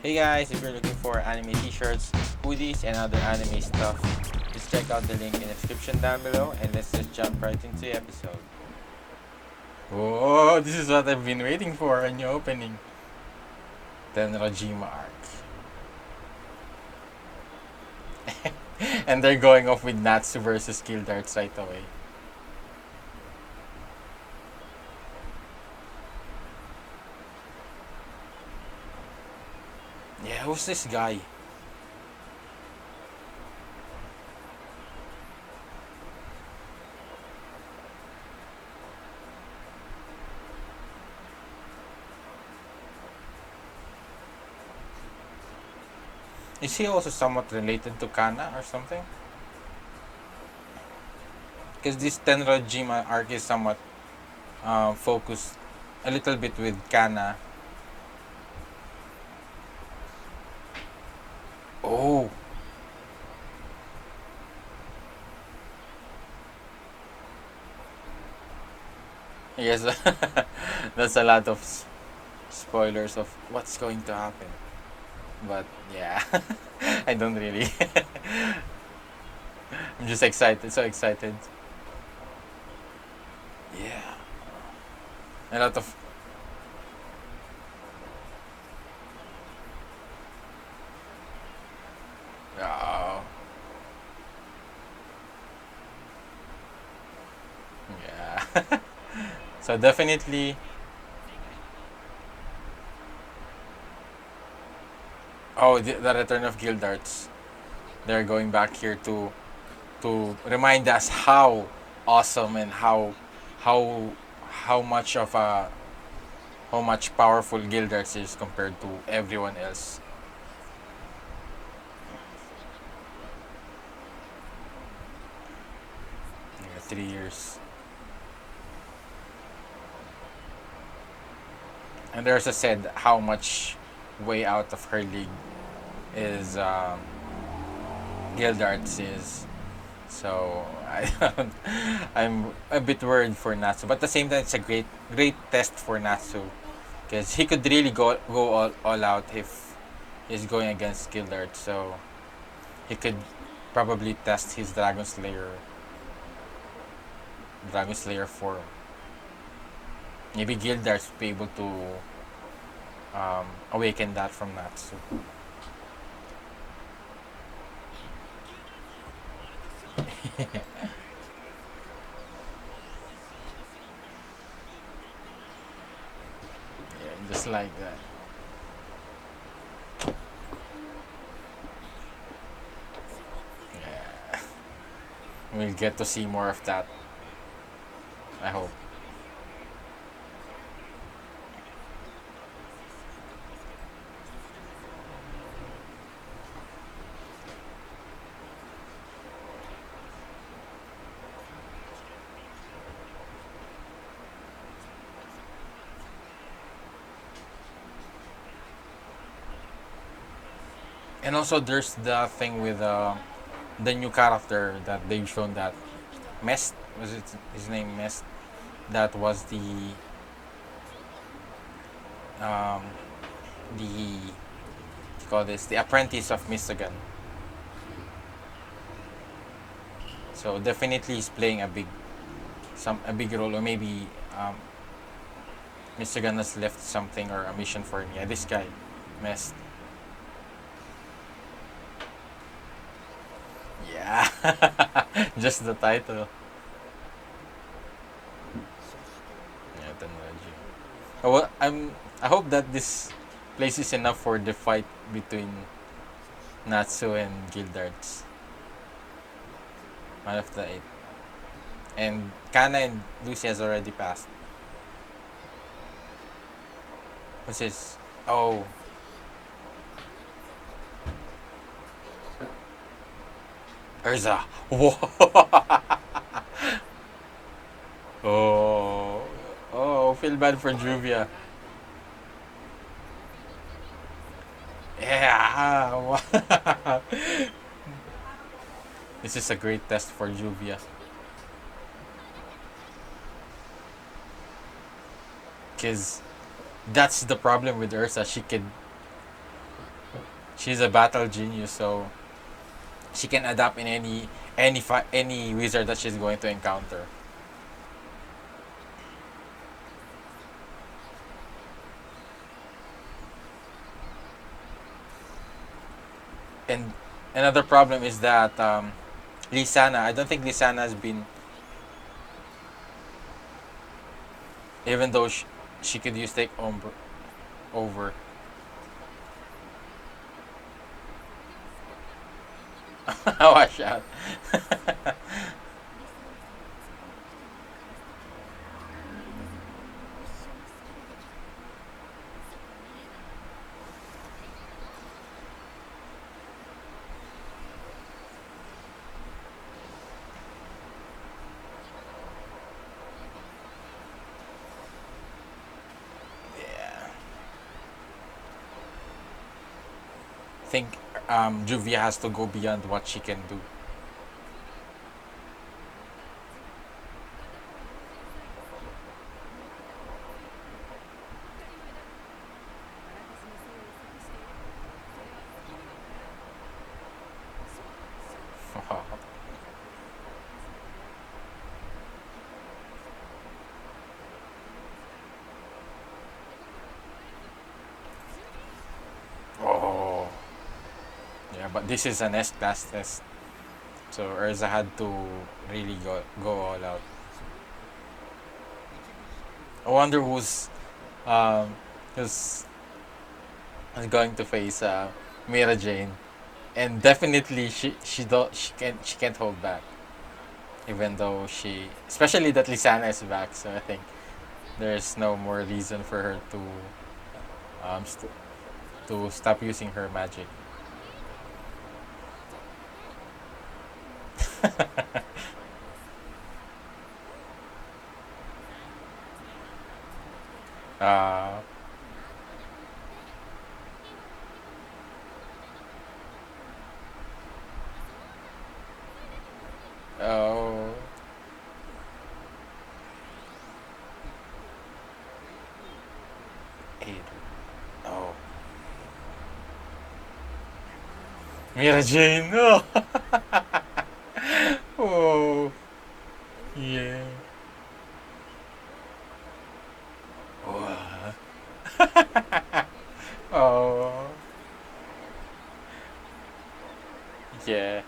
Hey guys, if you're looking for anime t-shirts, hoodies, and other anime stuff, just check out the link in the description down below and let's just jump right into the episode. Whoa, this is what I've been waiting for in your opening. Tenrajima arc. And they're going off with Natsu versus Gildarts right away. Yeah, who's this guy? Is he also somewhat related to Kana or something? Because this Tenrajima arc is somewhat focused a little bit with Kana. Oh, yes, that's a lot of spoilers of what's going to happen. But yeah, I don't really. I'm just excited, so excited. Yeah, a lot of. Oh, yeah. So definitely. Oh, the return of Gildarts. They're going back here to remind us how awesome and how how much of a how much powerful Gildarts is compared to everyone else. Yeah, 3 years. And there's a said how much way out of her league is Gildarts is. So I'm a bit worried for Natsu, but at the same time, it's a great test for Natsu because he could really go all out if he's going against Gildarts. So he could probably test his Dragon Slayer form. Maybe Gildarts will be able to awaken that from Natsu. Yeah, just like that. Yeah, we'll get to see more of that. I hope. And also, there's the thing with the new character that they've shown that Mest was it his name Mest that was um the what you call this the apprentice of Michigan. So definitely he's playing a big role, or maybe Michigan has left something or a mission for him. Yeah, this guy Mest. Yeah, just the title. Yeah, technology. Oh, well, I hope that this place is enough for the fight between Natsu and Gildarts. One of the eight. And Kana and Lucy has already passed. What's his? Oh, Urza. Whoa. Oh, oh, feel bad for Juvia. Yeah. This is a great test for Juvia. Because that's the problem with Ursa. She could she's a battle genius, so she can adapt in any wizard that she's going to encounter. And another problem is that Lisana. I don't think Lisana has been, even though she could use take over. Watch out. Yeah. I think Juvia has to go beyond what she can do. Oh. Yeah, but this is an S class test. So Urza had to really go all out. I wonder um who's going to face Mira Jane. And definitely she can't hold back. Even though especially that Lisana is back, so I think there's no more reason for her um st- to stop using her magic. uh oh eight. Oh, Mira Jane. Oh, oh yeah. Oh, oh yeah.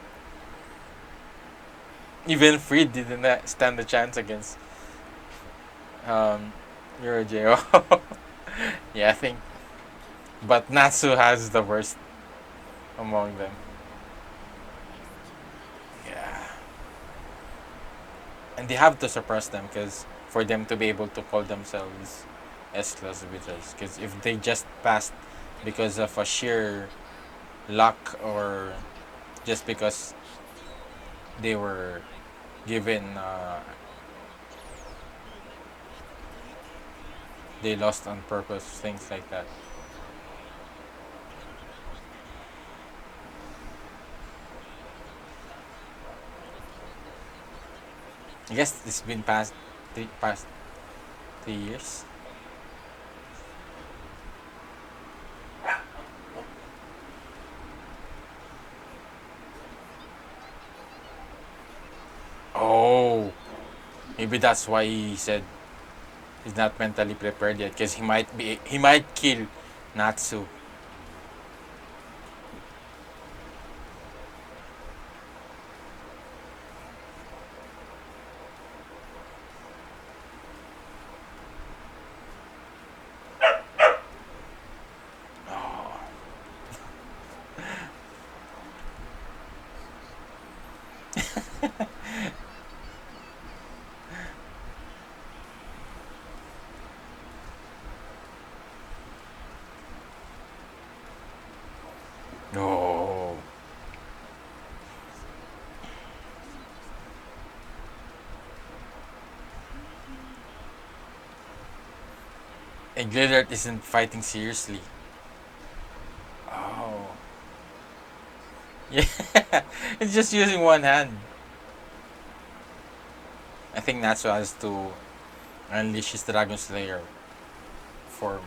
Even Freed didn't stand a chance against um Eurojeo. Yeah, I think, but Natsu has the worst among them. Yeah, and they have to suppress them because for them to be able to call themselves S-class wizards. Because if they just passed because of a sheer luck or just because they were given they lost on purpose, things like that. I guess it's been past 3 years. Oh, maybe that's why he said he's not mentally prepared yet because he might kill Natsu. Oh. No. And Gildarts isn't fighting seriously. Oh. Yeah. It's just using one hand. I think Natsu has to unleash his Dragon Slayer form.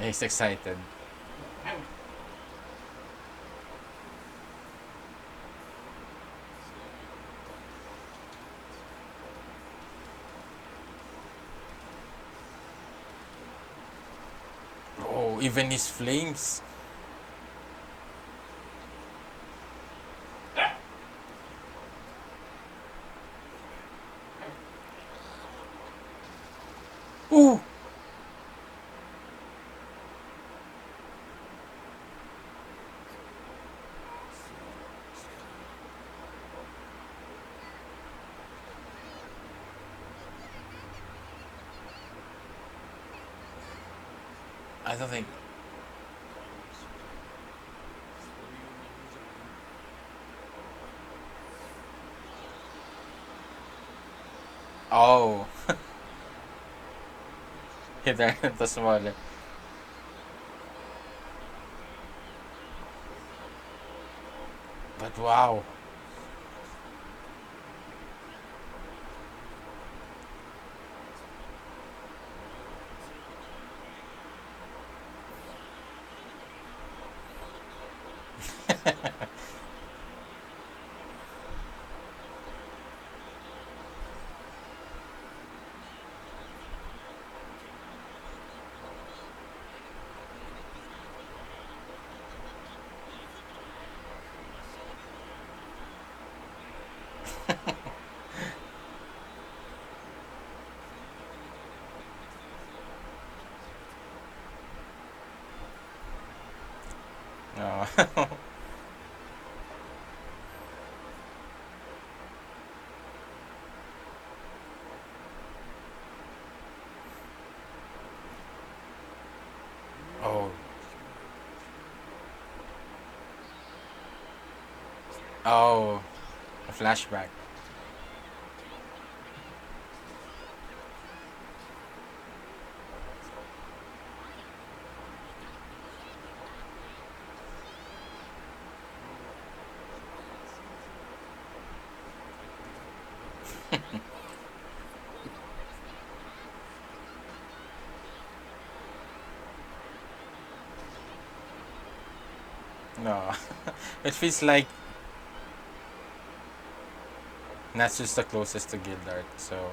He's excited. Oh, even his flames. Ooh! I don't think. Oh, he turned into smaller. But wow. No. Oh. Oh. A flashback. No. It feels like Natsu's the closest to Gildart, so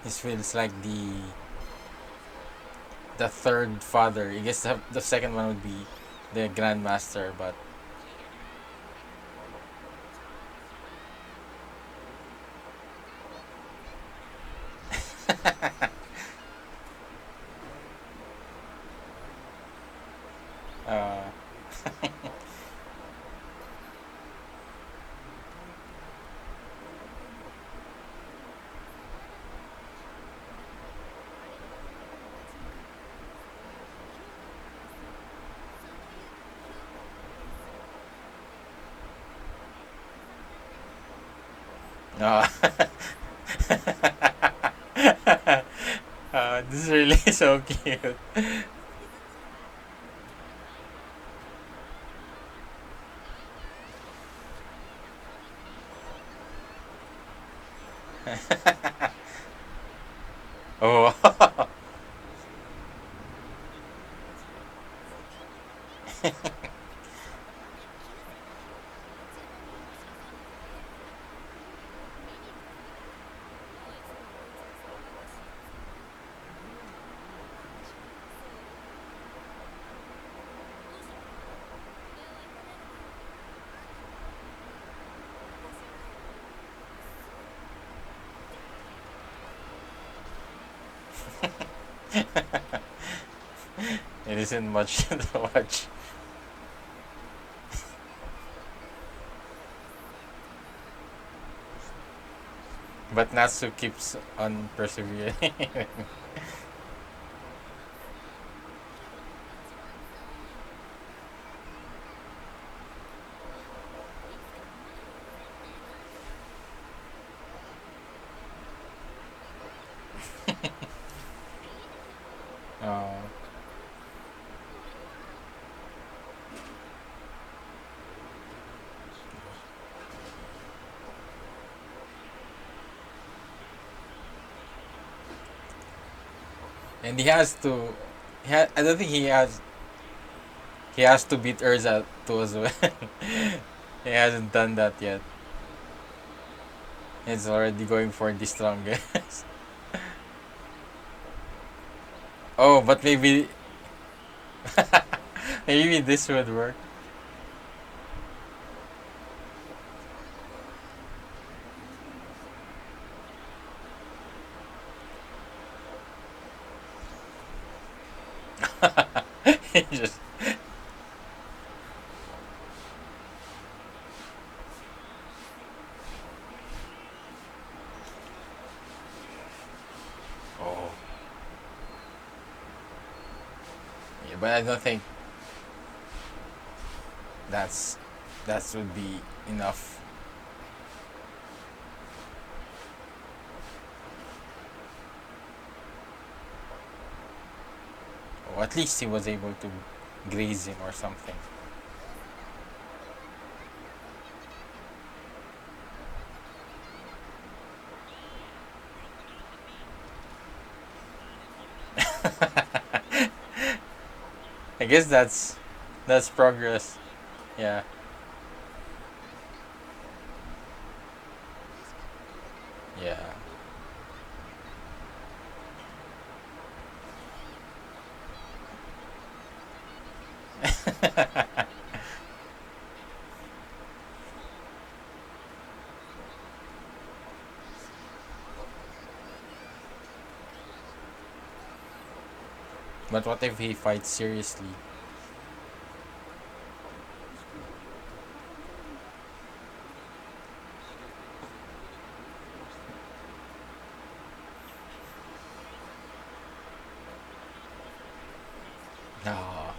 this feels like the third father. I guess the second one would be the Grandmaster, but uh, no. This is really so cute. Oh. It isn't much to watch. But Natsu keeps on persevering. Oh. And he has to. I don't think he has. He has to beat Urza too as well. He hasn't done that yet. He's already going for the strongest. Oh, but maybe this would work. He just oh yeah, but I don't think that's that would be enough. Or at least he was able to graze him or something. I guess that's progress. Yeah. Yeah. But what if he fights seriously? No.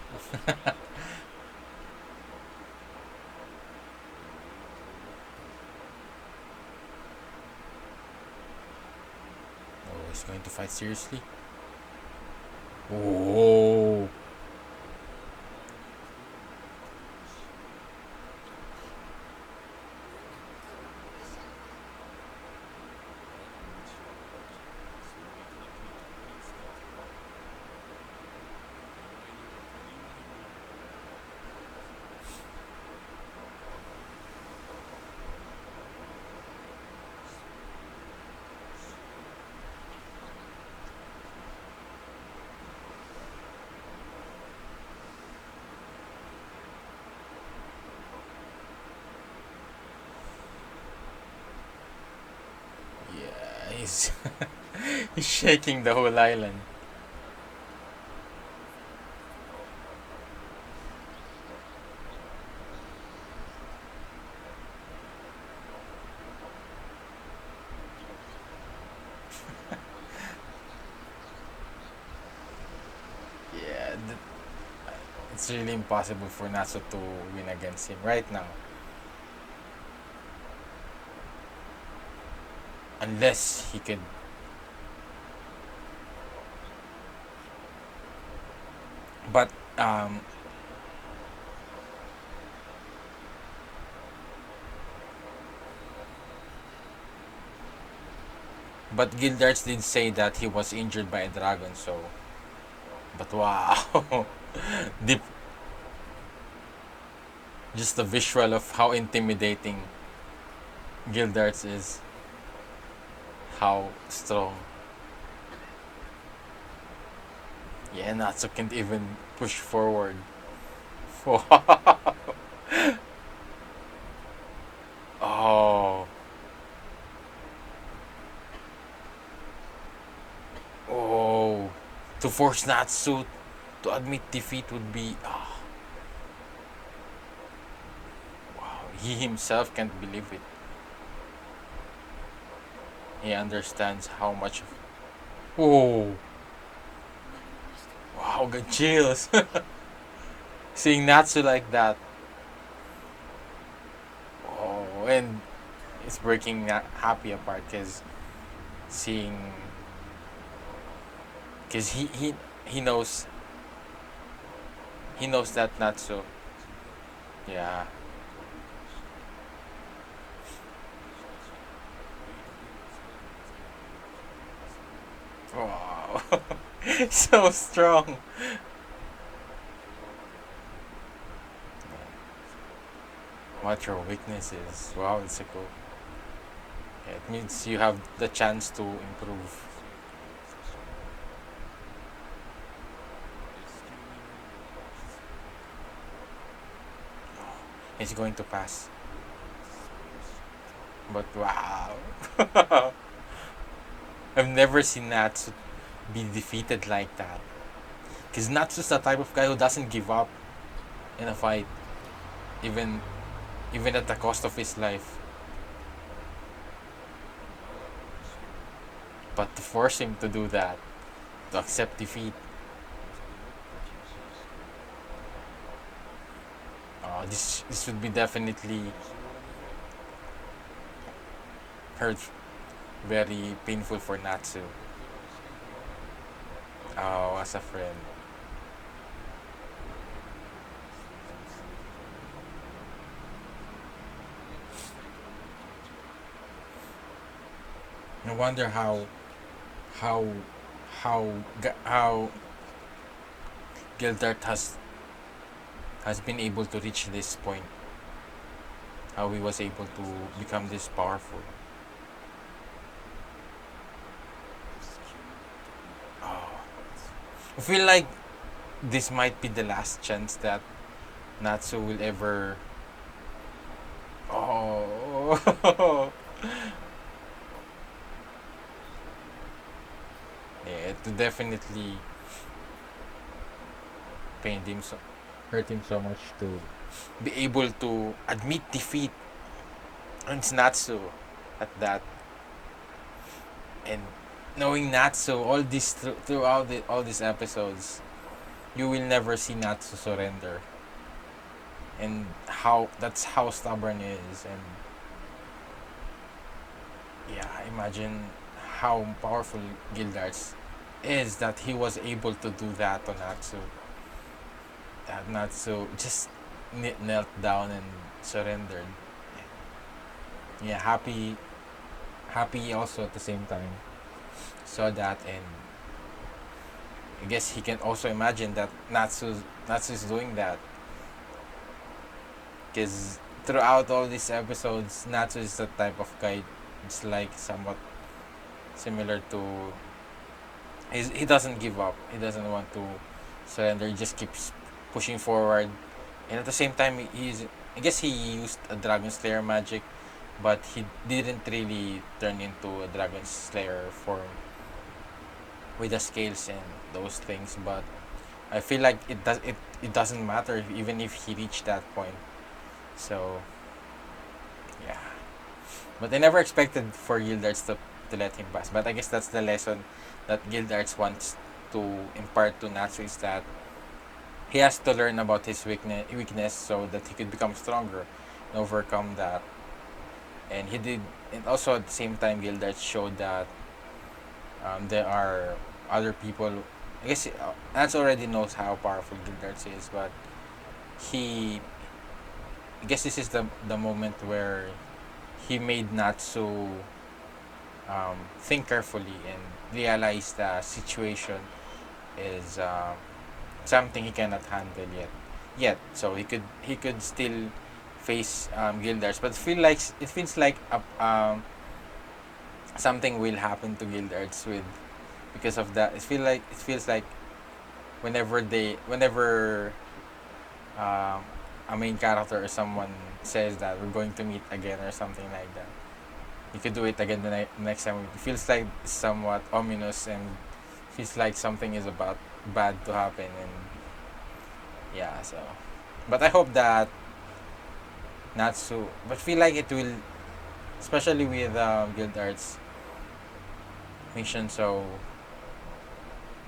Oh, he's going to fight seriously? Oh. Yeah, he's shaking the whole island. Yeah, it's really impossible for Natsu to win against him right now. Unless he could. But, but Gildarts did say that he was injured by a dragon, so. But wow. Deep, just the visual of how intimidating Gildarts is. How strong. Yeah, Natsu can't even push forward. Wow. Oh. Oh. To force Natsu to admit defeat would be. Oh, wow. He himself can't believe it. He understands how much. Oh. Wow, got chills. Seeing Natsu like that. Oh, and it's breaking happy apart because seeing. Because he knows. He knows that Natsu. Yeah. Wow. So strong. What your weakness is. Wow, it's a cool. Yeah, it means you have the chance to improve. He's going to pass. But wow. I've never seen Natsu be defeated like that. Because Natsu's the type of guy who doesn't give up in a fight, even even at the cost of his life. But to force him to do that, to accept defeat, this would be definitely hurt, very painful for Natsu. Oh, as a friend. I wonder how how Gildart has been able to reach this point. How he was able to become this powerful. Oh, I feel like this might be the last chance that Natsu will ever. Oh, yeah, it definitely pained him so, hurt him so much to be able to admit defeat. And it's Natsu at that, and knowing Natsu all this throughout all these episodes, you will never see Natsu surrender, and how that's how stubborn he is. And yeah, imagine how powerful Gildarts is, that he was able to do that to Natsu. That Natsu just knelt down and surrendered. Yeah, happy also at the same time. Saw that, and I guess he can also imagine that Natsu's doing that, because throughout all these episodes, Natsu is the type of guy. It's like somewhat similar to. He doesn't give up. He doesn't want to surrender. He just keeps pushing forward, and at the same time, he's. I guess he used a Dragon Slayer magic, but he didn't really turn into a Dragon Slayer form with the scales and those things. But I feel like it doesn't matter even if he reached that point. So yeah, but I never expected for Gildarts to let him pass. But I guess that's the lesson that Gildarts wants to impart to Natsu, is that he has to learn about his weakness so that he could become stronger and overcome that. And he did, and also at the same time, Gildarts showed that there are other people. I guess Natsu already knows how powerful Gildarts is, but he, I guess this is the moment where he made Natsu think carefully and realize the situation is something he cannot handle so he could still face Gildarts, but it feels like something will happen to Gildarts with, because of that. It feels like whenever a main character or someone says that we're going to meet again or something like that, you could do it again the next time. It feels like somewhat ominous, and feels like something is about bad to happen. And yeah, so, but I hope that Natsu, but feel like it will, especially with Guild Arts mission. So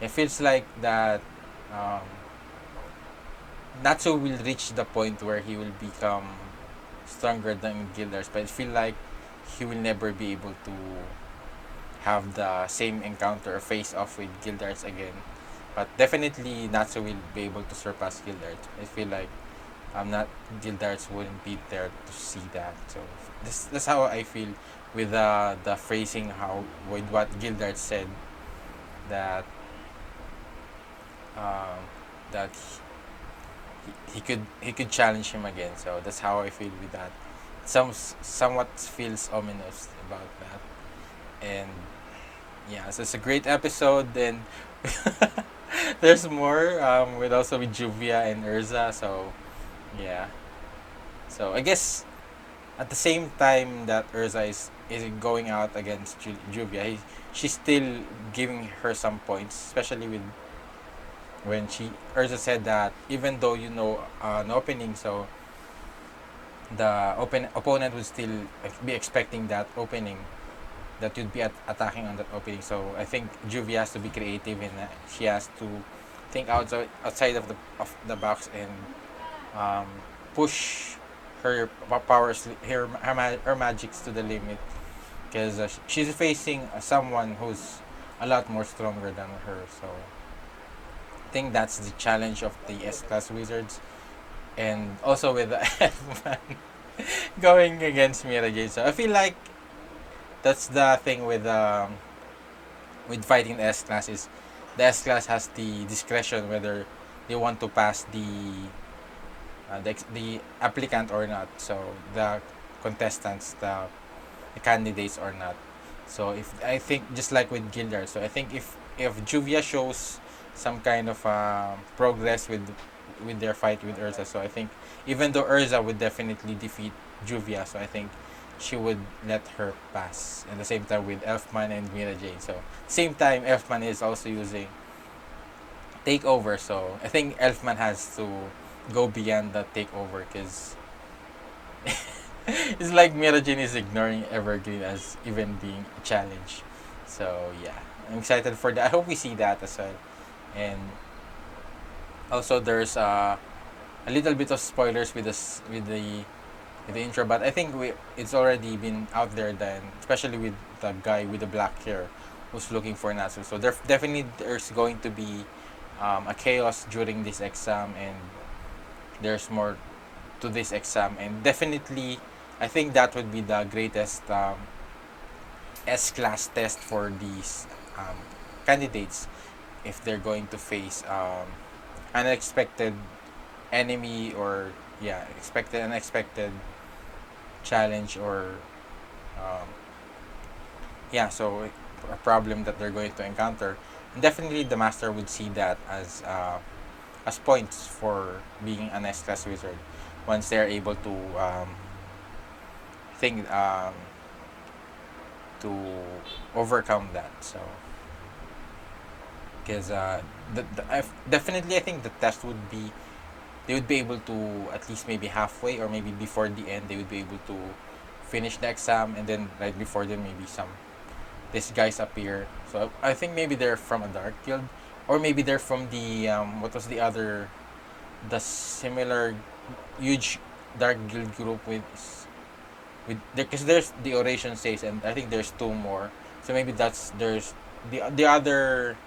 it feels like that um, Natsu will reach the point where he will become stronger than Gildars, but I feel like he will never be able to have the same encounter or face off with Gildarts again. But definitely Natsu will be able to surpass Gildarts. I feel like not Gildarts wouldn't be there to see that. So that's how I feel with the phrasing, how with what Gildarts said, that um, that he could challenge him again. So that's how I feel with that. Somewhat feels ominous about that. And yeah, so it's a great episode. And there's more with also with Juvia and Urza. So yeah, so I guess at the same time that Urza is going out against Juvia, she's still giving her some points, especially with when she Urza said that even though you know an opening, so the opponent would still be expecting that opening, that you'd be attacking on that opening. So I think Juvia has to be creative, and she has to think outside of the box and um, push her powers, her magics to the limit, because she's facing someone who's a lot more stronger than her. So I think that's the challenge of the S class wizards, and also with the Headphone going against Mira J. So I feel like that's the thing with fighting the S class is the S class has the discretion whether they want to pass the applicant or not. So the contestants, the candidates or not. So if I think just like with Gildarts, so I think if Juvia shows some kind of progress with their fight with Urza, so I think even though Urza would definitely defeat Juvia, so I think she would let her pass. At the same time with Elfman and Mira Jane. So same time Elfman is also using takeover. So I think Elfman has to go beyond the takeover because it's like Mira Jane is ignoring Evergreen as even being a challenge. So yeah, I'm excited for that. I hope we see that as well. And also there's a little bit of spoilers with the intro, but I think it's already been out there then, especially with the guy with the black hair who's looking for Natsu. So definitely there's going to be a chaos during this exam, and there's more to this exam, and definitely I think that would be the greatest S class test for these um, candidates if they're going to face unexpected enemy, or yeah, expected unexpected challenge, or um, yeah, so a problem that they're going to encounter. And definitely the master would see that as points for being an S class wizard once they're able to think to overcome that. So because definitely I think the test would be they would be able to at least maybe halfway or maybe before the end they would be able to finish the exam, and then right before them maybe some these guys appear. So I think maybe they're from a dark guild, or maybe they're from the what was the other, the similar huge dark guild group with because there's the oration says, and I think there's two more. So maybe that's there's the other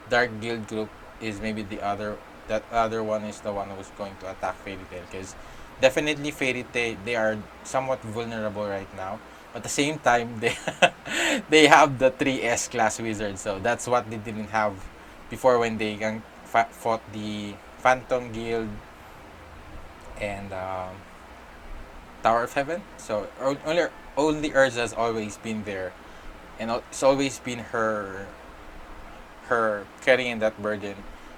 dark guild group is maybe the other, that other one is the one who's going to attack Fairy Tail, because definitely Fairy Tail, they are somewhat vulnerable right now. At the same time, they they have the 3S class wizards, so that's what they didn't have before when they fought the Phantom Guild and Tower of Heaven. So only Urza has always been there, and it's always been her carrying that burden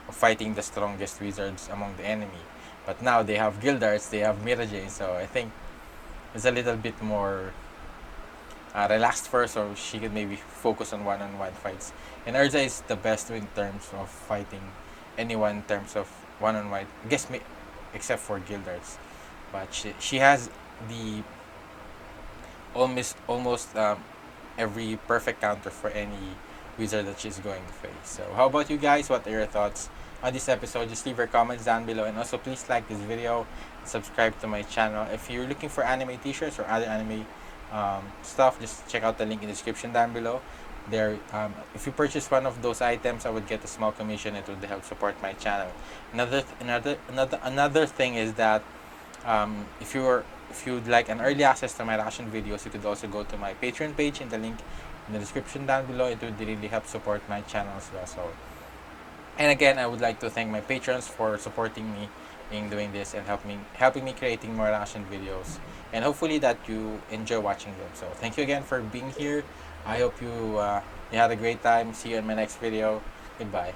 of fighting the strongest wizards among the enemy. But now they have Gildarts, they have Mirajane, so I think it's a little bit more relaxed first, so she could maybe focus on one-on-one fights. And Urza is the best in terms of fighting anyone in terms of one-on-one. I guess except for Gildarts, but she has the almost every perfect counter for any wizard that she's going to face. So how about you guys? What are your thoughts on this episode? Just leave your comments down below, and also please like this video, subscribe to my channel. If you're looking for anime t-shirts or other anime stuff, just check out the link in the description down below. There, if you purchase one of those items, I would get a small commission. It would help support my channel. Another thing is that if you'd like an early access to my reaction videos, you could also go to my Patreon page in the link in the description down below. It would really help support my channel as well. So And again, I would like to thank my patrons for supporting me in doing this and helping me creating more reaction videos. And hopefully that you enjoy watching them. So thank you again for being here. I hope you had a great time. See you in my next video. Goodbye.